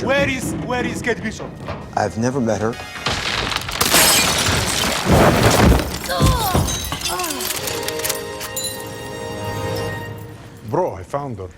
manager. Where is Kate Bishop? I've never met her. Bro, I found her.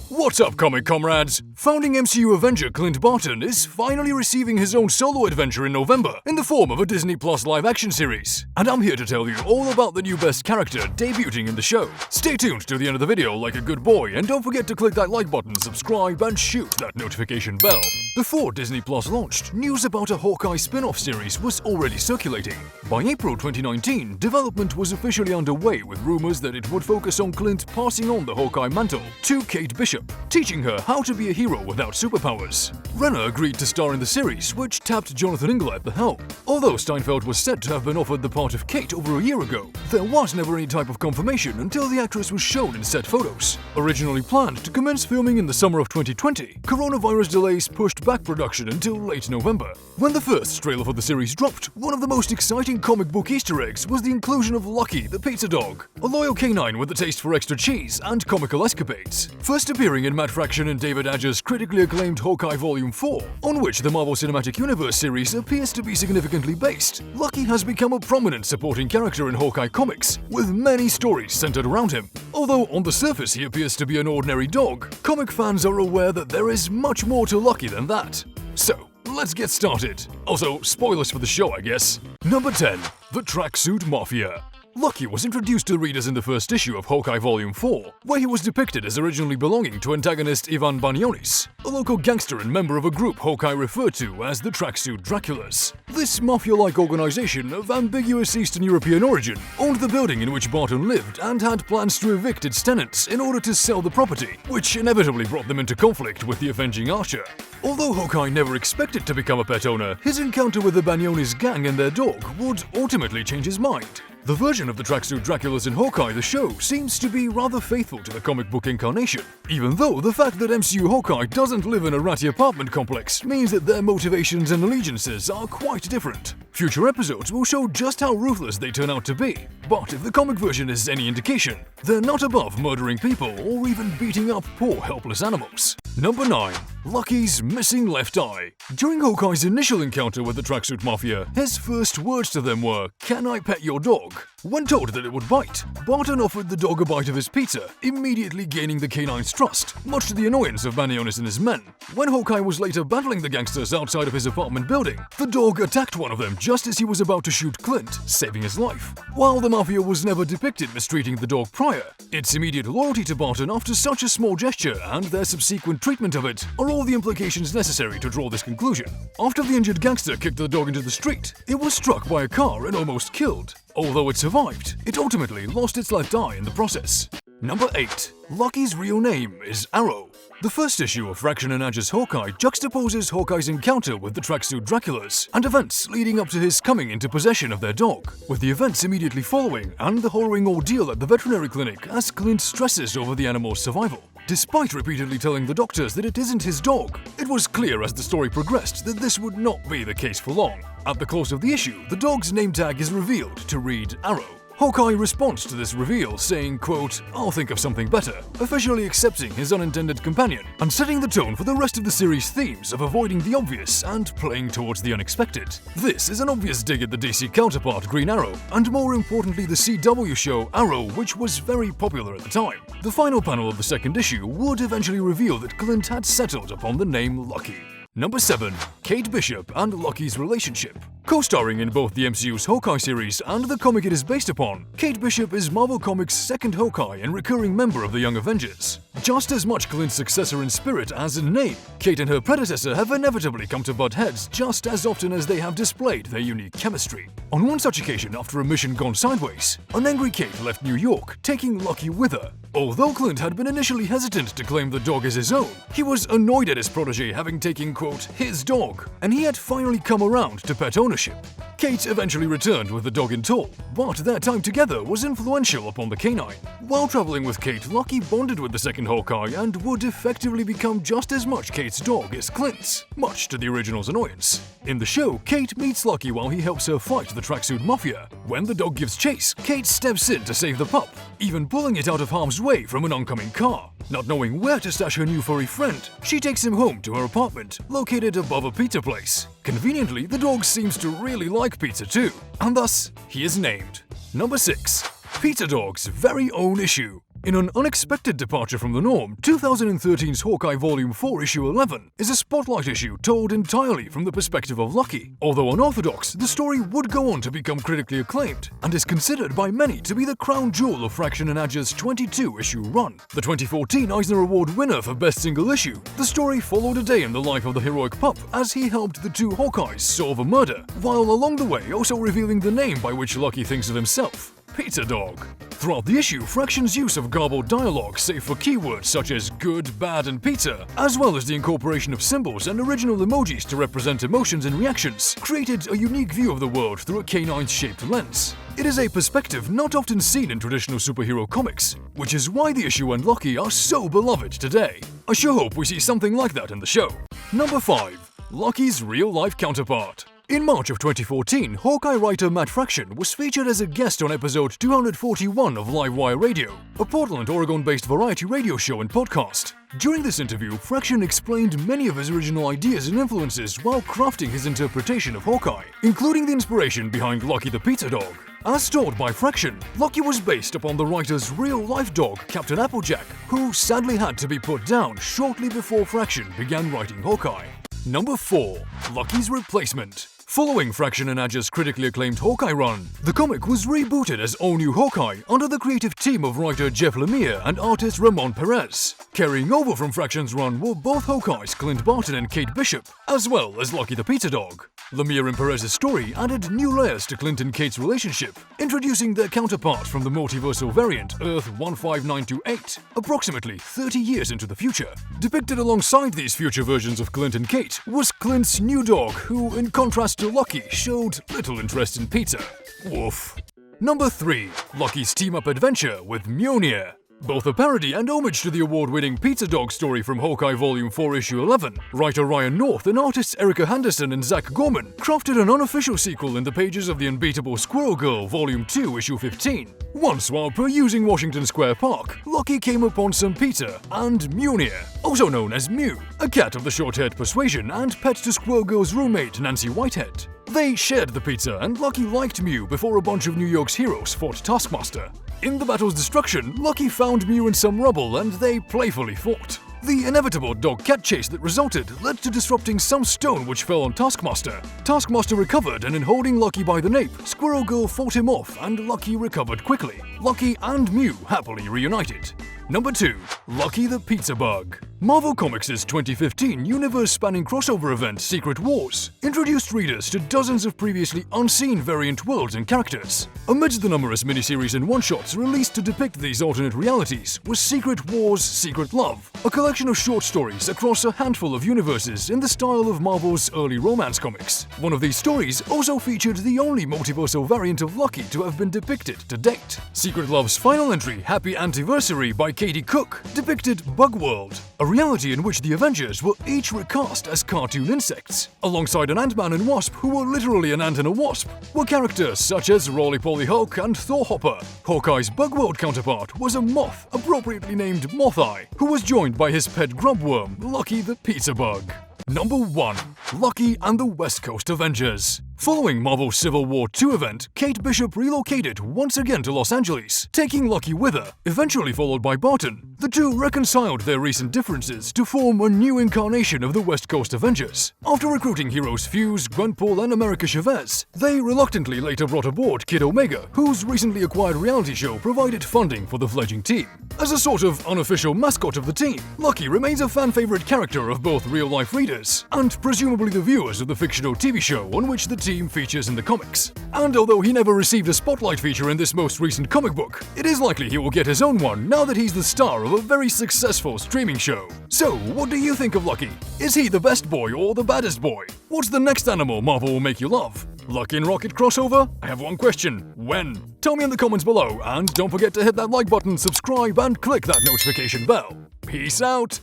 What's up, comic comrades? Founding MCU Avenger Clint Barton is finally receiving his own solo adventure in November in the form of a Disney Plus live-action series. And I'm here to tell you all about the new best character debuting in the show. Stay tuned to the end of the video like a good boy, and don't forget to click that like button, subscribe, and shoot that notification bell. Before Disney Plus launched, news about a Hawkeye spin-off series was already circulating. By April 2019, development was officially underway with rumors that it would focus on Clint passing on the Hawkeye mantle to Kate Bishop, teaching her how to be a hero without superpowers. Renner agreed to star in the series, which tapped Jonathan Igla at the helm. Although Steinfeld was said to have been offered the part of Kate over a year ago, there was never any type of confirmation until the actress was shown in set photos. Originally planned to commence filming in the summer of 2020, coronavirus delays pushed back production until late November. When the first trailer for the series dropped, one of the most exciting comic book Easter eggs was the inclusion of Lucky, the pizza dog, a loyal canine with a taste for extra cheese and comical escapades. First appearing in Matt Fraction and David Ager's critically acclaimed Hawkeye Volume 4, on which the Marvel Cinematic Universe series appears to be significantly based, Lucky has become a prominent supporting character in Hawkeye comics, with many stories centered around him. Although on the surface he appears to be an ordinary dog, comic fans are aware that there is much more to Lucky than that. So, let's get started. Also, spoilers for the show, I guess. Number 10. The Tracksuit Mafia. Lucky was introduced to readers in the first issue of Hawkeye Volume 4, where he was depicted as originally belonging to antagonist Ivan Banionis, a local gangster and member of a group Hawkeye referred to as the tracksuit Draculas. This mafia-like organization of ambiguous Eastern European origin owned the building in which Barton lived and had plans to evict its tenants in order to sell the property, which inevitably brought them into conflict with the avenging Archer. Although Hawkeye never expected to become a pet owner, his encounter with the Banionis gang and their dog would ultimately change his mind. The version of the tracksuit Draculas in Hawkeye the show seems to be rather faithful to the comic book incarnation, even though the fact that MCU Hawkeye doesn't live in a ratty apartment complex means that their motivations and allegiances are quite different. Future episodes will show just how ruthless they turn out to be, but if the comic version is any indication, they're not above murdering people or even beating up poor helpless animals. Number 9. Lucky's missing left eye. During Hawkeye's initial encounter with the Tracksuit Mafia, his first words to them were, "Can I pet your dog?" When told that it would bite, Barton offered the dog a bite of his pizza, immediately gaining the canine's trust, much to the annoyance of Banionis and his men. When Hawkeye was later battling the gangsters outside of his apartment building, the dog attacked one of them just as he was about to shoot Clint, saving his life. While the Mafia was never depicted mistreating the dog prior, its immediate loyalty to Barton after such a small gesture and their subsequent treatment of it are all the implications necessary to draw this conclusion. After the injured gangster kicked the dog into the street, it was struck by a car and almost killed. Although it survived, it ultimately lost its left eye in the process. Number 8. Lucky's real name is Arrow. The first issue of Fraction and Ager's Hawkeye juxtaposes Hawkeye's encounter with the tracksuit Draculas and events leading up to his coming into possession of their dog, with the events immediately following and the harrowing ordeal at the veterinary clinic as Clint stresses over the animal's survival. Despite repeatedly telling the doctors that it isn't his dog, it was clear as the story progressed that this would not be the case for long. At the close of the issue, the dog's name tag is revealed to read Arrow. Hawkeye responds to this reveal, saying, quote, "I'll think of something better," officially accepting his unintended companion, and setting the tone for the rest of the series' themes of avoiding the obvious and playing towards the unexpected. This is an obvious dig at the DC counterpart Green Arrow, and more importantly the CW show Arrow, which was very popular at the time. The final panel of the second issue would eventually reveal that Clint had settled upon the name Lucky. Number 7. Kate Bishop and Lucky's relationship. Co-starring in both the MCU's Hawkeye series and the comic it is based upon, Kate Bishop is Marvel Comics' second Hawkeye and recurring member of the Young Avengers. Just as much Clint's successor in spirit as in name, Kate and her predecessor have inevitably come to butt heads just as often as they have displayed their unique chemistry. On one such occasion, after a mission gone sideways, an angry Kate left New York, taking Lucky with her. Although Clint had been initially hesitant to claim the dog as his own, he was annoyed at his protege having taken, quote, quote, his dog, and he had finally come around to pet ownership. Kate eventually returned with the dog in tow, but their time together was influential upon the canine. While traveling with Kate, Lucky bonded with the second Hawkeye and would effectively become just as much Kate's dog as Clint's, much to the original's annoyance. In the show, Kate meets Lucky while he helps her fight the tracksuit mafia. When the dog gives chase, Kate steps in to save the pup, even pulling it out of harm's way from an oncoming car. Not knowing where to stash her new furry friend, she takes him home to her apartment, located above a pizza place. Conveniently, the dog seems to really like pizza too, and thus, he is named. Number 6. Pizza Dog's very own issue. In an unexpected departure from the norm, 2013's Hawkeye Volume 4 Issue 11 is a spotlight issue told entirely from the perspective of Lucky. Although unorthodox, the story would go on to become critically acclaimed and is considered by many to be the crown jewel of Fraction and Adja's 22-issue run. The 2014 Eisner Award winner for Best Single Issue, the story followed a day in the life of the heroic pup as he helped the two Hawkeyes solve a murder, while along the way also revealing the name by which Lucky thinks of himself: Pizza Dog. Throughout the issue, Fraction's use of garbled dialogue save for keywords such as good, bad, and pizza, as well as the incorporation of symbols and original emojis to represent emotions and reactions, created a unique view of the world through a canine-shaped lens. It is a perspective not often seen in traditional superhero comics, which is why the issue and Lucky are so beloved today. I sure hope we see something like that in the show. Number 5. Lucky's real-life counterpart. In March of 2014, Hawkeye writer Matt Fraction was featured as a guest on episode 241 of Livewire Radio, a Portland, Oregon-based variety radio show and podcast. During this interview, Fraction explained many of his original ideas and influences while crafting his interpretation of Hawkeye, including the inspiration behind Lucky the Pizza Dog. As told by Fraction, Lucky was based upon the writer's real-life dog, Captain Applejack, who sadly had to be put down shortly before Fraction began writing Hawkeye. Number 4. Lucky's replacement. Following Fraction and Adja's critically acclaimed Hawkeye run, the comic was rebooted as All New Hawkeye under the creative team of writer Jeff Lemire and artist Ramon Perez. Carrying over from Fraction's run were both Hawkeyes Clint Barton and Kate Bishop, as well as Lucky the Pizza Dog. Lemire and Perez's story added new layers to Clint and Kate's relationship, introducing their counterpart from the multiversal variant Earth 15928, approximately 30 years into the future. Depicted alongside these future versions of Clint and Kate was Clint's new dog, who, in contrast to Lucky, showed little interest in pizza. Woof. Number 3. Lucky's team-up adventure with Mjolnir. Both a parody and homage to the award-winning Pizza Dog story from Hawkeye Volume 4 Issue 11, writer Ryan North and artists Erica Henderson and Zach Gorman crafted an unofficial sequel in the pages of the unbeatable Squirrel Girl Volume 2 Issue 15. Once, while perusing Washington Square Park, Lucky came upon some pizza and Mjolnir, also known as Mew, a cat of the short-haired persuasion and pet to Squirrel Girl's roommate Nancy Whitehead. They shared the pizza, and Lucky liked Mew before a bunch of New York's heroes fought Taskmaster. In the battle's destruction, Lucky found Mew in some rubble and they playfully fought. The inevitable dog-cat chase that resulted led to disrupting some stone which fell on Taskmaster. Taskmaster recovered, and in holding Lucky by the nape, Squirrel Girl fought him off and Lucky recovered quickly. Lucky and Mew happily reunited. Number 2. Lucky the Pizza Bug. Marvel Comics' 2015 universe-spanning crossover event Secret Wars introduced readers to dozens of previously unseen variant worlds and characters. Amidst the numerous miniseries and one-shots released to depict these alternate realities was Secret Wars, Secret Love, a collection of short stories across a handful of universes in the style of Marvel's early romance comics. One of these stories also featured the only multiversal variant of Lucky to have been depicted to date. Secret Love's final entry, Happy Antiversary by Katie Cook, depicted Bug World, a reality in which the Avengers were each recast as cartoon insects. Alongside an Ant-Man and Wasp, who were literally an ant and a wasp, were characters such as Roly-Poly Hulk and Thor Hopper. Hawkeye's Bug World counterpart was a moth, appropriately named Moth-Eye, who was joined by his pet grubworm, Lucky the Pizza Bug. Number 1. Lucky and the West Coast Avengers. Following Marvel's Civil War II event, Kate Bishop relocated once again to Los Angeles, taking Lucky with her, eventually followed by Barton. The two reconciled their recent differences to form a new incarnation of the West Coast Avengers. After recruiting heroes Fuse, Gwenpool, and America Chavez, they reluctantly later brought aboard Kid Omega, whose recently acquired reality show provided funding for the fledgling team. As a sort of unofficial mascot of the team, Lucky remains a fan-favorite character of both real-life readers and presumably the viewers of the fictional TV show on which the team features in the comics. And although he never received a spotlight feature in this most recent comic book, it is likely he will get his own one now that he's the star of a very successful streaming show. So, what do you think of Lucky? Is he the best boy or the baddest boy? What's the next animal Marvel will make you love? Lucky and Rocket crossover? I have one question. When? Tell me in the comments below, and don't forget to hit that like button, subscribe, and click that notification bell. Peace out!